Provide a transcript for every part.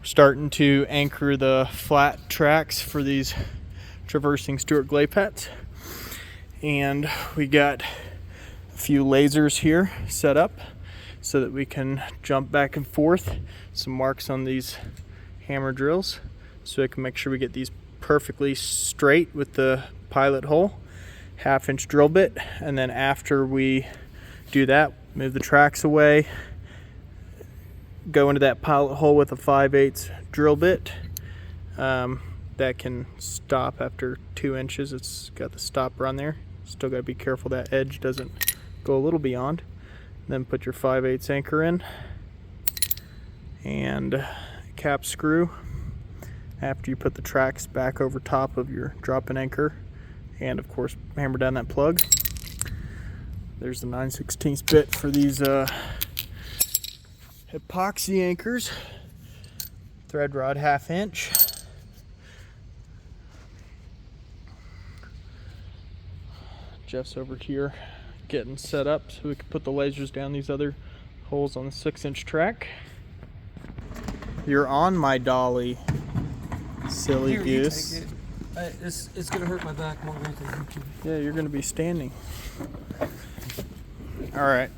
Starting to anchor the flat tracks for these traversing Stewart Glapats. And we got a few lasers here set up so that we can jump back and forth. Some marks on these hammer drills so we can make sure we get these perfectly straight with the pilot hole. 1/2-inch drill bit, and then after we do that, move the tracks away, go into that pilot hole with a 5/8 drill bit. That can stop after 2 inches. It's got the stopper on there. Still got to be careful that edge doesn't go a little beyond. Then put your 5/8 anchor in and cap screw after you put the tracks back over top of your drop-in anchor, and of course hammer down that plug. There's the 9/16 bit for these epoxy anchors. Thread rod 1/2 inch. Jeff's over here getting set up so we can put the lasers down these other holes on the 6-inch track. You're on my dolly, silly Here, goose. you take it. It's gonna hurt my back more than anything. Yeah, you're gonna be standing. All right,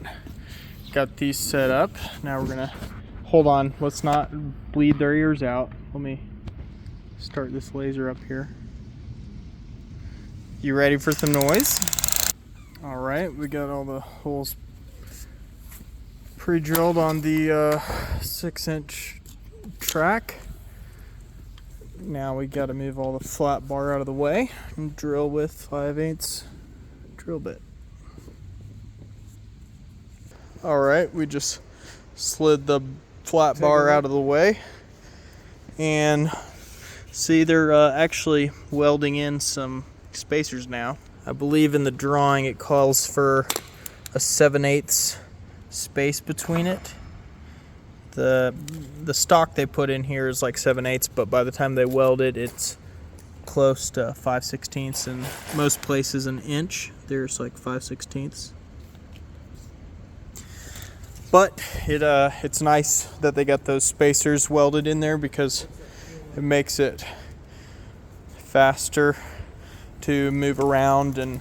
got these set up. Now we're gonna hold on. Let's not bleed their ears out. Let me start this laser up here. You ready for some noise? All right, we got all the holes pre-drilled on the 6-inch track. Now we got to move all the flat bar out of the way and drill with 5/8 drill bit. All right, we just slid the flat bar out of the way, and see they're actually welding in some spacers now. I believe in the drawing it calls for a 7/8 space between it. The stock they put in here is like 7/8, but by the time they weld it, it's close to 5/16, and most places an inch. There's like 5/16. But it's nice that they got those spacers welded in there because it makes it faster to move around and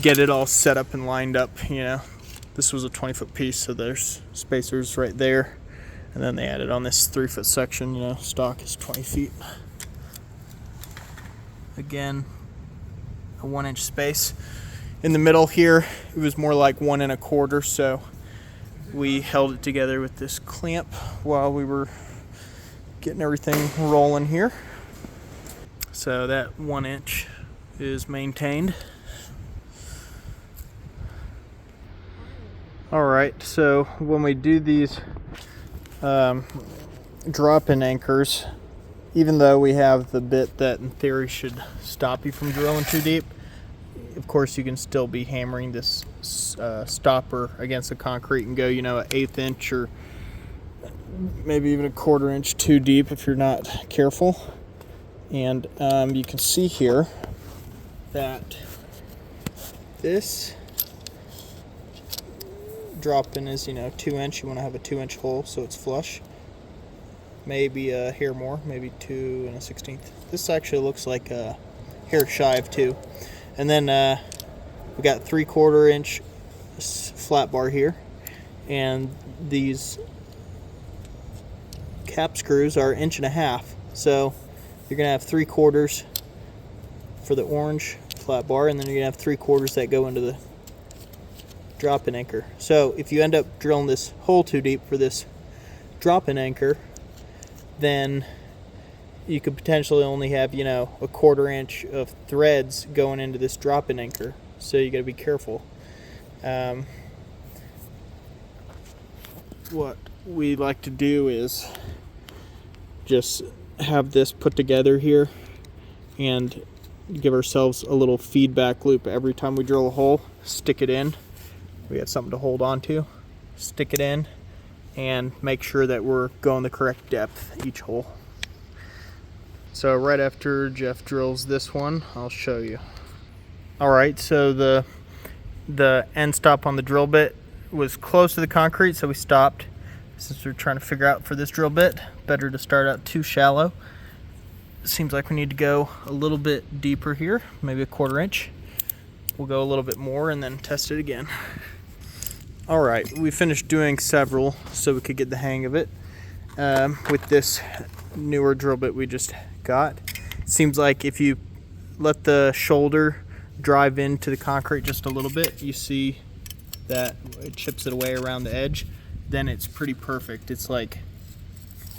get it all set up and lined up. You know, this was a 20-foot piece, so there's spacers right there, and then they added on this 3-foot section. You know, stock is 20 feet. Again, a 1-inch space in the middle here. It was more like 1 1/4, so we held it together with this clamp while we were getting everything rolling here. So that 1 inch is maintained. All right, so when we do these drop-in anchors, even though we have the bit that in theory should stop you from drilling too deep, of course you can still be hammering this stopper against the concrete and go, you know, an 1/8 inch or maybe even a 1/4 inch too deep if you're not careful. And you can see here that this drop-in is, you know, 2 inch. You want to have a 2-inch hole so it's flush. Maybe a hair more, maybe 2 1/16. This actually looks like a hair shy of 2. And then we got 3/4 inch flat bar here, and these cap screws are 1.5 inches. So you're gonna have 3/4 for the orange flat bar, and then you're gonna have 3/4 that go into the drop-in anchor. So if you end up drilling this hole too deep for this drop-in anchor, then you could potentially only have, you know, a 1/4 inch of threads going into this drop-in anchor. So you got to be careful. What we like to do is just have this put together here and give ourselves a little feedback loop every time we drill a hole. Stick it in. We have something to hold on to. Stick it in and make sure that we're going the correct depth each hole. So right after Jeff drills this one, I'll show you. All right, so the end stop on the drill bit was close to the concrete, so we stopped. Since we're trying to figure out for this drill bit, better to start out too shallow. Seems like we need to go a little bit deeper here, maybe a 1/4 inch. We'll go a little bit more and then test it again. All right, we finished doing several so we could get the hang of it. With this newer drill bit we just got, it seems like if you let the shoulder drive into the concrete just a little bit, you see that it chips it away around the edge. Then it's pretty perfect. It's like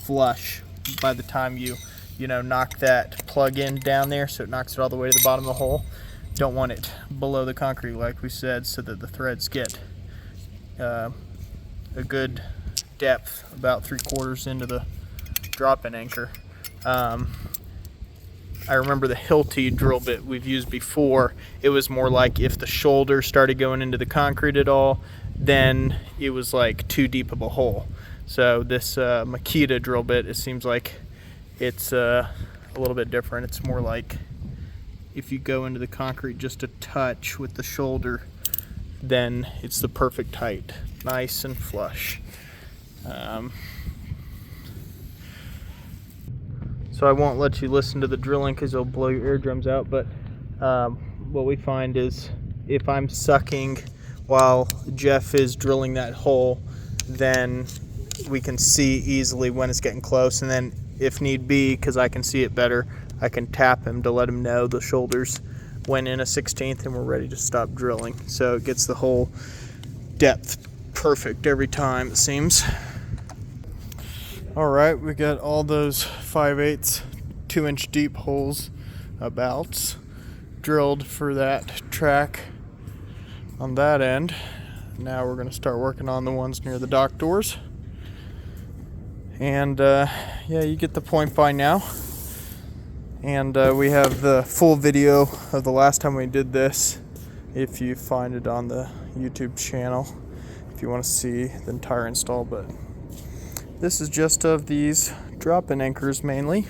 flush by the time you knock that plug in down there, so it knocks it all the way to the bottom of the hole. Don't want it below the concrete like we said, so that the threads get a good depth, about 3/4 into the drop-in anchor. I remember the Hilti drill bit we've used before. It was more like if the shoulder started going into the concrete at all, then it was like too deep of a hole. So this Makita drill bit, it seems like it's a little bit different. It's more like if you go into the concrete just a touch with the shoulder, then it's the perfect height, nice and flush. So I won't let you listen to the drilling because it'll blow your eardrums out, but what we find is if I'm sucking while Jeff is drilling that hole, then we can see easily when it's getting close, and then if need be, because I can see it better, I can tap him to let him know the shoulders went in a 1/16 and we're ready to stop drilling. So it gets the whole depth perfect every time, it seems. All right, we got all those 5/8 2-inch deep holes about drilled for that track on that end. Now we're going to start working on the ones near the dock doors. And yeah, you get the point by now. And we have the full video of the last time we did this, if you find it on the YouTube channel, if you want to see the entire install. But this is just of these drop-in anchors mainly.